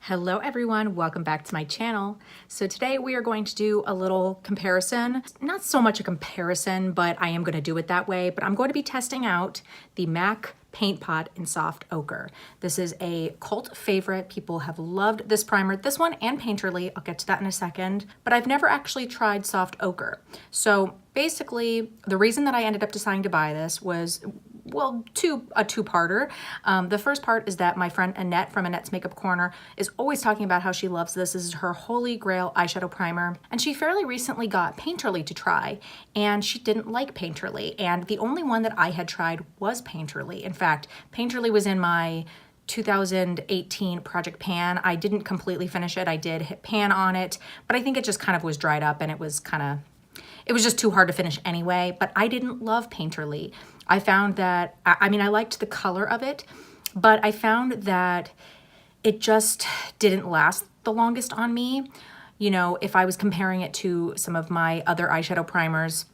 Hello everyone, welcome back to my channel. So today we are going to do a little comparison. Not so much a comparison, but I am going to do it that way. But I'm going to be testing out the MAC Paint Pot in Soft Ochre. This is a cult favorite. People have loved this primer, this one and Painterly. I'll get to that in a second. But I've never actually tried Soft Ochre. So basically, the reason that I ended up deciding to buy this was, well, a two-parter. The first part is that my friend Annette from Annette's Makeup Corner is always talking about how she loves this. This is her holy grail eyeshadow primer. And she fairly recently got Painterly to try, and she didn't like Painterly. And the only one that I had tried was Painterly. In fact, Painterly was in my 2018 Project Pan. I didn't completely finish it. I did hit pan on it, but I think it just kind of was dried up and it was just too hard to finish anyway, but I didn't love Painterly. I found that, I liked the color of it, but I found that it just didn't last the longest on me. You know, if I was comparing it to some of my other eyeshadow primers,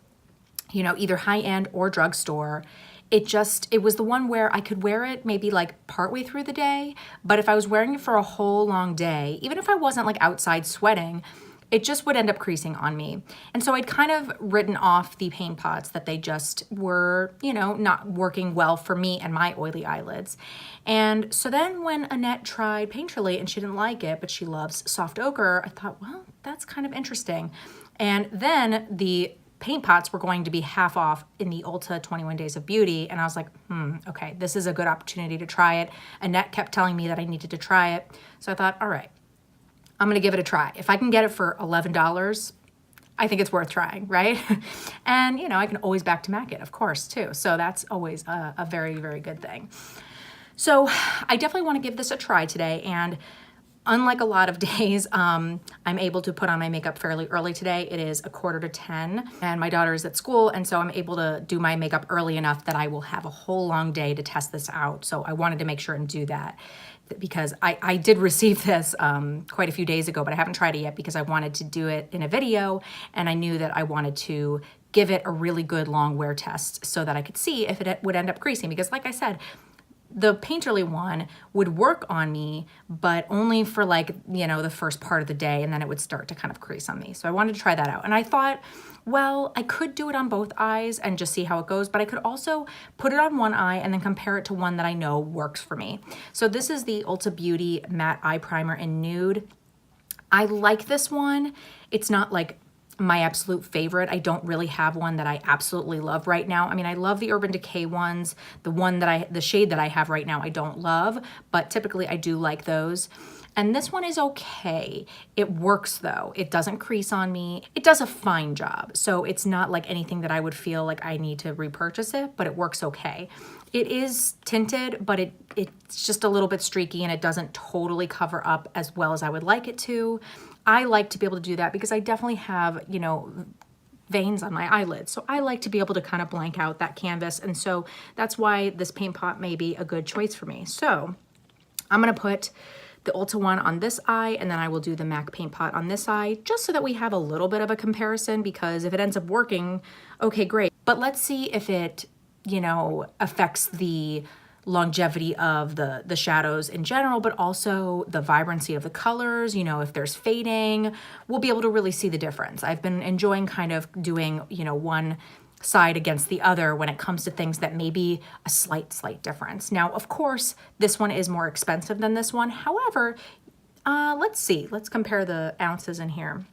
you know, either high-end or drugstore, it was the one where I could wear it maybe like partway through the day, but if I was wearing it for a whole long day, even if I wasn't like outside sweating, it just would end up creasing on me. And so I'd kind of written off the paint pots that they just were, you know, not working well for me and my oily eyelids. And so then when Annette tried Painterly and she didn't like it, but she loves Soft Ochre, I thought, well, that's kind of interesting. And then the paint pots were going to be half off in the Ulta 21 Days of Beauty. And I was like, okay, this is a good opportunity to try it. Annette kept telling me that I needed to try it. So I thought, all right, I'm gonna give it a try. If I can get it for $11, I think it's worth trying, right? And you know, I can always back to MAC it, of course, too. So that's always a very, very good thing. So I definitely wanna give this a try today. And unlike a lot of days, I'm able to put on my makeup fairly early today. It is 9:45 and my daughter is at school. And so I'm able to do my makeup early enough that I will have a whole long day to test this out. So I wanted to make sure and do that, because I did receive this quite a few days ago, but I haven't tried it yet because I wanted to do it in a video, and I knew that I wanted to give it a really good long wear test so that I could see if it would end up creasing, because like I said, the Painterly one would work on me, but only for like, you know, the first part of the day, and then it would start to kind of crease on me. So I wanted to try that out. And I thought, well, I could do it on both eyes and just see how it goes, but I could also put it on one eye and then compare it to one that I know works for me. So this is the Ulta Beauty Matte Eye Primer in Nude. I like this one. It's not like my absolute favorite. I don't really have one that I absolutely love right now. I mean, I love the Urban Decay ones. The shade that I have right now, I don't love, but typically I do like those. And this one is okay. It works though. It doesn't crease on me. It does a fine job. So it's not like anything that I would feel like I need to repurchase it, but it works okay. It is tinted, but it's just a little bit streaky and it doesn't totally cover up as well as I would like it to. I like to be able to do that because I definitely have, you know, veins on my eyelids. So I like to be able to kind of blank out that canvas. And so that's why this paint pot may be a good choice for me. So I'm gonna put the Ulta one on this eye, and then I will do the MAC paint pot on this eye, just so that we have a little bit of a comparison, because if it ends up working, okay, great. But let's see if it, you know, affects the longevity of the shadows in general, but also the vibrancy of the colors. You know, if there's fading, we'll be able to really see the difference. I've been enjoying kind of doing, you know, one side against the other when it comes to things that may be a slight difference. Now, of course, this one is more expensive than this one. However, let's see. Let's compare the ounces in here.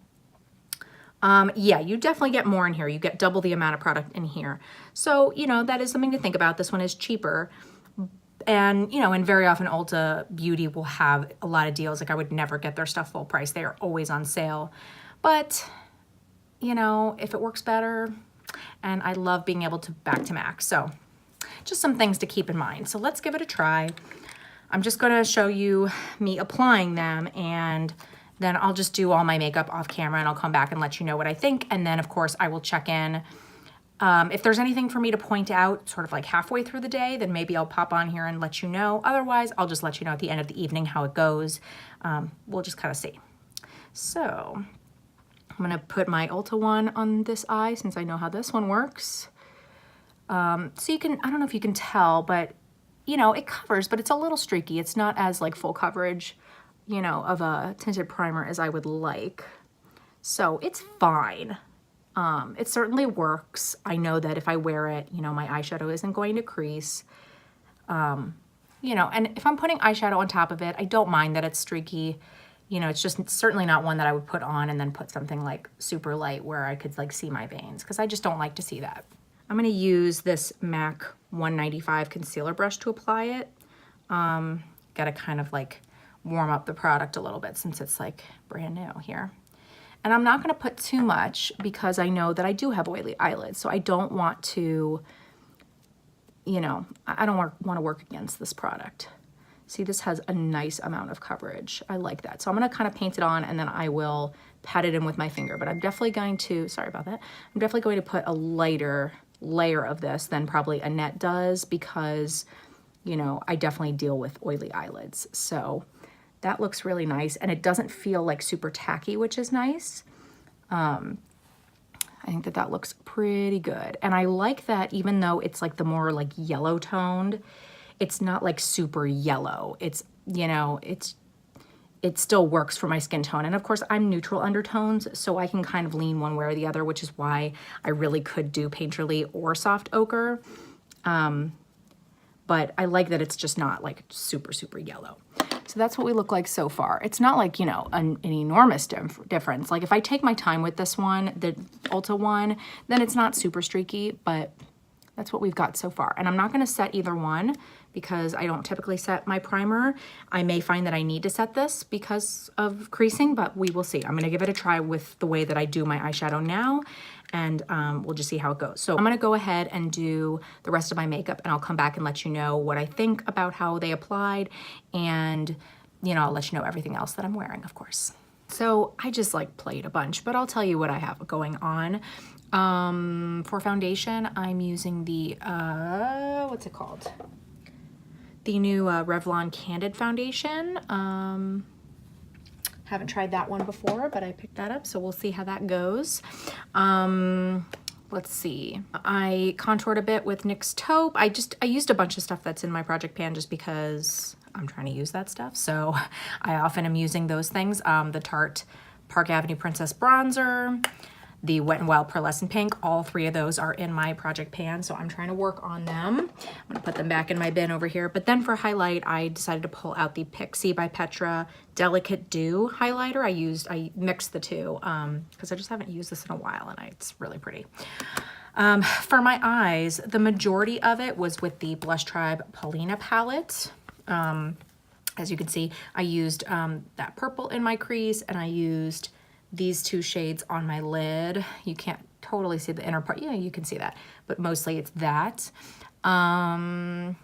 Yeah, you definitely get more in here. You get double the amount of product in here. So, you know, that is something to think about. This one is cheaper. And, you know, and very often Ulta Beauty will have a lot of deals. Like I would never get their stuff full price. They are always on sale. But, you know, if it works better, and I love being able to back to MAC. So just some things to keep in mind. So let's give it a try. I'm just gonna show you me applying them, and then I'll just do all my makeup off camera and I'll come back and let you know what I think. And then of course I will check in. If there's anything for me to point out sort of like halfway through the day, then maybe I'll pop on here and let you know. Otherwise, I'll just let you know at the end of the evening how it goes. We'll just kind of see. So I'm gonna put my Ulta one on this eye since I know how this one works. So you can, I don't know if you can tell, but you know, it covers, but it's a little streaky. It's not as like full coverage you know, of a tinted primer as I would like. So it's fine. It certainly works. I know that if I wear it, you know, my eyeshadow isn't going to crease. You know, and if I'm putting eyeshadow on top of it, I don't mind that it's streaky. You know, it's just certainly not one that I would put on and then put something like super light where I could like see my veins, because I just don't like to see that. I'm gonna use this MAC 195 concealer brush to apply it. Gotta kind of like warm up the product a little bit since it's like brand new here. And I'm not gonna put too much because I know that I do have oily eyelids, so I don't want to, you know, I don't want to work against this product. See, this has a nice amount of coverage. I like that. So I'm gonna kind of paint it on and then I will pat it in with my finger, but I'm definitely going to, sorry about that, I'm definitely going to put a lighter layer of this than probably Annette does because, you know, I definitely deal with oily eyelids. So that looks really nice and it doesn't feel like super tacky, which is nice. I think that that looks pretty good. And I like that even though it's like the more like yellow toned, it's not like super yellow. It's, you know, it still works for my skin tone. And of course I'm neutral undertones, so I can kind of lean one way or the other, which is why I really could do Painterly or soft ochre. But I like that it's just not like super, super yellow. So that's what we look like so far. It's not like, you know, an enormous difference. Like if I take my time with this one, the Ulta one, then it's not super streaky, but that's what we've got so far. And I'm not gonna set either one because I don't typically set my primer. I may find that I need to set this because of creasing, but we will see. I'm gonna give it a try with the way that I do my eyeshadow now, and we'll just see how it goes. So I'm gonna go ahead and do the rest of my makeup and I'll come back and let you know what I think about how they applied, and you know, I'll let you know everything else that I'm wearing, of course. So I just like played a bunch, but I'll tell you what I have going on. For foundation, I'm using the, what's it called? The new Revlon Candid foundation. Haven't tried that one before, but I picked that up, so we'll see how that goes. Let's see. I contoured a bit with NYX Taupe. I used a bunch of stuff that's in my project pan just because I'm trying to use that stuff. So I often am using those things. The Tarte Park Avenue Princess Bronzer, the Wet n Wild Pearlescent Pink, all three of those are in my project pan, so I'm trying to work on them. I'm gonna put them back in my bin over here. But then for highlight, I decided to pull out the Pixie by Petra Delicate Dew highlighter. I mixed the two because I just haven't used this in a while and it's really pretty. For my eyes, the majority of it was with the Blush Tribe Paulina palette. As you can see, I used that purple in my crease and I used these two shades on my lid. You can't totally see the inner part. Yeah, you can see that, but mostly it's that. And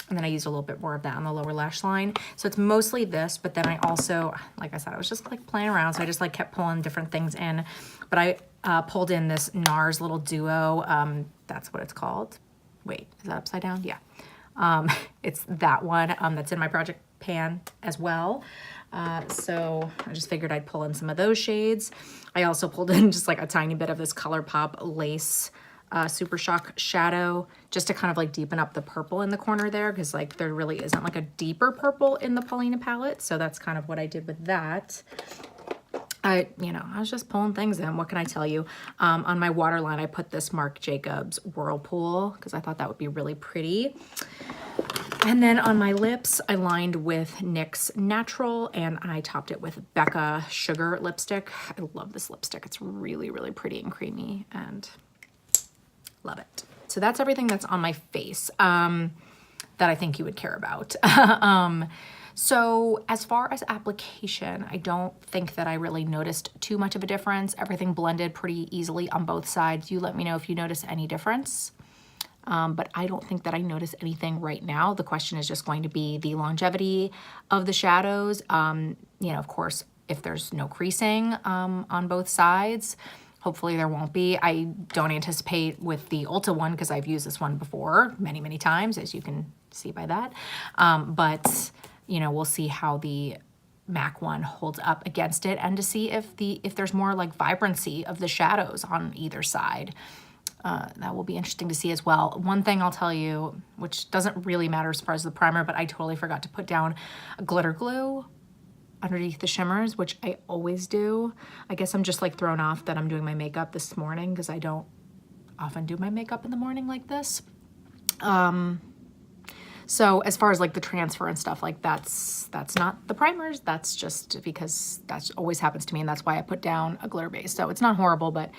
then I used a little bit more of that on the lower lash line. So it's mostly this, but then I also, like I said, I was just like playing around. So I just like kept pulling different things in, but I pulled in this NARS little duo. That's what it's called. Wait, is that upside down? Yeah. It's that one that's in my project pan as well. So I just figured I'd pull in some of those shades. I also pulled in just like a tiny bit of this ColourPop Lace Super Shock shadow just to kind of like deepen up the purple in the corner there, because like there really isn't like a deeper purple in the Paulina palette. So that's kind of what I did with that. You know, I was just pulling things in. What can I tell you? On my waterline, I put this Marc Jacobs Whirlpool because I thought that would be really pretty. And then on my lips, I lined with NYX Natural and I topped it with Becca Sugar lipstick. I love this lipstick. It's really, really pretty and creamy and love it. So that's everything that's on my face that I think you would care about. So as far as application, I don't think that I really noticed too much of a difference. Everything blended pretty easily on both sides. You let me know if you notice any difference. But I don't think that I notice anything right now. The question is just going to be the longevity of the shadows. You know, of course, if there's no creasing on both sides, hopefully there won't be. I don't anticipate with the Ulta one because I've used this one before many, many times, as you can see by that. But you know, we'll see how the MAC one holds up against it, and to see if there's more like vibrancy of the shadows on either side. That will be interesting to see as well. One thing I'll tell you, which doesn't really matter as far as the primer, but I totally forgot to put down glitter glue. underneath the shimmers, which I always do. I guess I'm just like thrown off that I'm doing my makeup this morning because I don't often do my makeup in the morning like this. So as far as like the transfer and stuff, like that's not the primers. That's just because that always happens to me, and that's why I put down a glitter base. So it's not horrible, but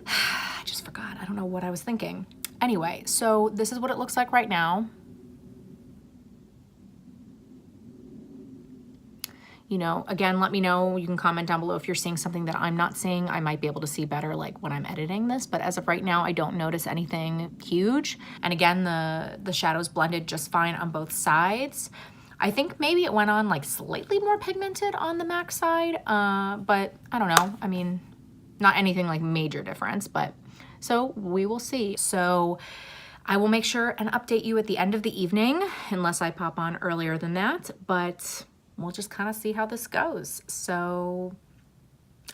I just forgot. I don't know what I was thinking. Anyway, so this is what it looks like right now. You know, again, let me know. You can comment down below if you're seeing something that I'm not seeing. I might be able to see better like when I'm editing this, but as of right now, I don't notice anything huge. And again, the shadows blended just fine on both sides. I think maybe it went on like slightly more pigmented on the MAC side, but I don't know. I mean, not anything like major difference, but so we will see. So I will make sure and update you at the end of the evening, unless I pop on earlier than that, but we'll just kind of see how this goes. So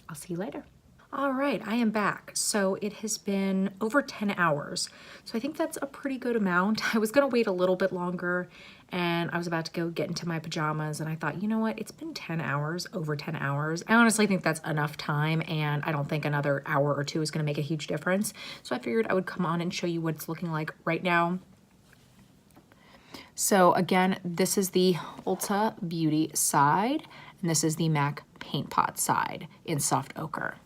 I'll see you later. All right, I am back. So it has been over 10 hours. So I think that's a pretty good amount. I was gonna wait a little bit longer, and I was about to go get into my pajamas, and I thought, you know what, it's been 10 hours, over 10 hours. I honestly think that's enough time, and I don't think another hour or two is gonna make a huge difference. So I figured I would come on and show you what it's looking like right now. So again, this is the Ulta Beauty side, and this is the MAC Paint Pot side in soft ochre.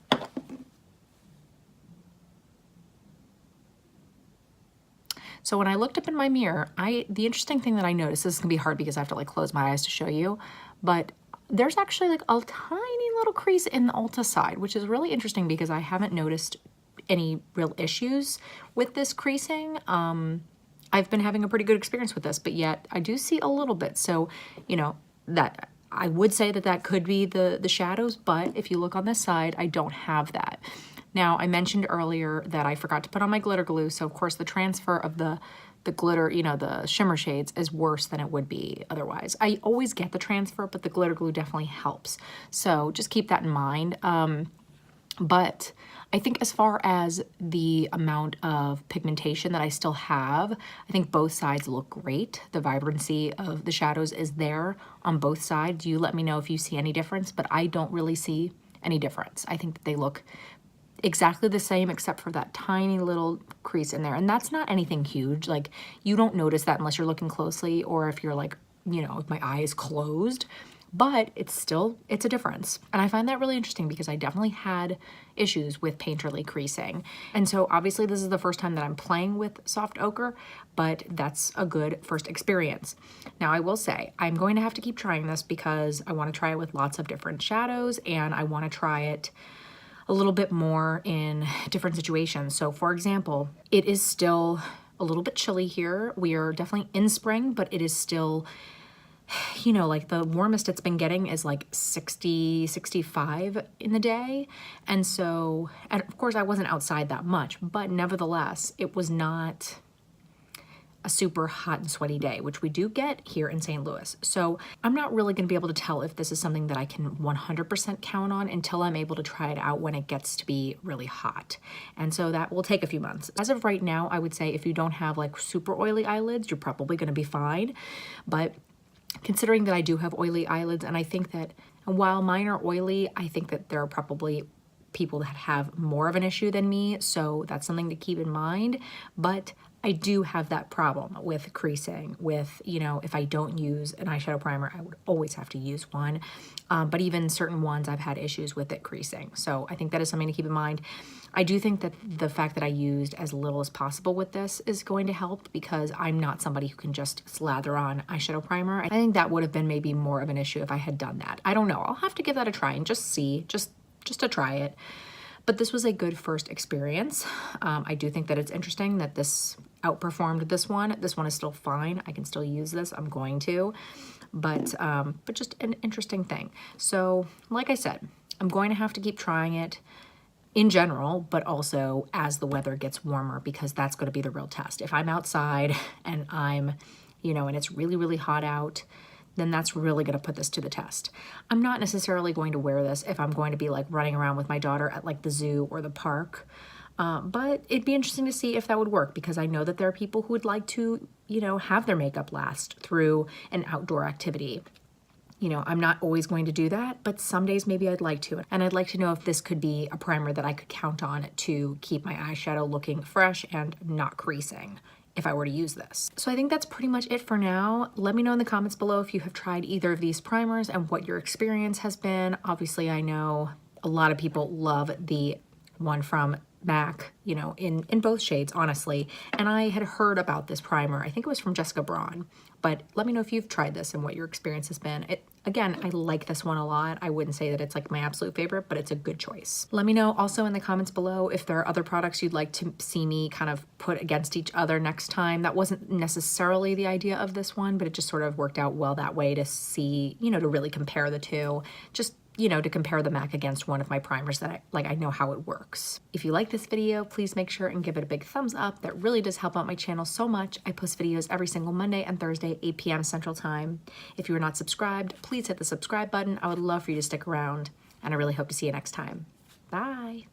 So when I looked up in my mirror, the interesting thing that I noticed, this is gonna be hard because I have to like close my eyes to show you, but there's actually like a tiny little crease in the Ulta side, which is really interesting because I haven't noticed any real issues with this creasing. I've been having a pretty good experience with this, but yet I do see a little bit. So, you know, that I would say that that could be the shadows, but if you look on this side, I don't have that. Now, I mentioned earlier that I forgot to put on my glitter glue, so of course the transfer of the glitter, you know, the shimmer shades is worse than it would be otherwise. I always get the transfer, but the glitter glue definitely helps. So just keep that in mind. But I think as far as the amount of pigmentation that I still have, I think both sides look great. The vibrancy of the shadows is there on both sides. You let me know if you see any difference, but I don't really see any difference. I think that they look exactly the same except for that tiny little crease in there. And that's not anything huge. Like, you don't notice that unless you're looking closely or if you're like, you know, if my eye is closed. But it's a difference. And I find that really interesting because I definitely had issues with painterly creasing. And so obviously this is the first time that I'm playing with soft ochre, but that's a good first experience. Now I will say, I'm going to have to keep trying this because I want to try it with lots of different shadows, and I want to try it a little bit more in different situations. So for example, it is still a little bit chilly here. We are definitely in spring, but it is still, you know, like the warmest it's been getting is like 60, 65 in the day. And so, and of course I wasn't outside that much, but nevertheless, it was not a super hot and sweaty day, which we do get here in St. Louis. So I'm not really gonna be able to tell if this is something that I can 100% count on until I'm able to try it out when it gets to be really hot. And so that will take a few months. As of right now, I would say if you don't have like super oily eyelids, you're probably gonna be fine. But considering that I do have oily eyelids, and I think that while mine are oily, I think that there are probably people that have more of an issue than me, so that's something to keep in mind. But I do have that problem with creasing, with, you know, if I don't use an eyeshadow primer, I would always have to use one. But even certain ones, I've had issues with it creasing. So I think that is something to keep in mind. I do think that the fact that I used as little as possible with this is going to help because I'm not somebody who can just slather on eyeshadow primer. I think that would have been maybe more of an issue if I had done that. I don't know. I'll have to give that a try and just see, just to try it. But this was a good first experience. I do think that it's interesting that this outperformed this one. This one is still fine. I can still use this. I'm going to, but just an interesting thing. So like I said, I'm going to have to keep trying it in general, but also as the weather gets warmer, because that's going to be the real test. If I'm outside and I'm, you know, and it's really, really hot out, then that's really going to put this to the test. I'm not necessarily going to wear this if I'm going to be like running around with my daughter at like the zoo or the park. But it'd be interesting to see if that would work, because I know that there are people who would like to, you know, have their makeup last through an outdoor activity. You know, I'm not always going to do that, but some days maybe I'd like to. And I'd like to know if this could be a primer that I could count on to keep my eyeshadow looking fresh and not creasing if I were to use this. So I think that's pretty much it for now. Let me know in the comments below if you have tried either of these primers and what your experience has been. Obviously, I know a lot of people love the one from MAC, you know, in both shades, honestly. And I had heard about this primer. I think it was from Jessica Braun. But let me know if you've tried this and what your experience has been. Again, I like this one a lot. I wouldn't say that it's like my absolute favorite, but it's a good choice. Let me know also in the comments below if there are other products you'd like to see me kind of put against each other next time. That wasn't necessarily the idea of this one, but it just sort of worked out well that way to see, you know, to really compare the two. Just, you know, to compare the MAC against one of my primers that I know how it works. If you like this video, please make sure and give it a big thumbs up. That really does help out my channel so much. I post videos every single Monday and Thursday, 8 p.m. Central Time. If you are not subscribed, please hit the subscribe button. I would love for you to stick around, and I really hope to see you next time. Bye.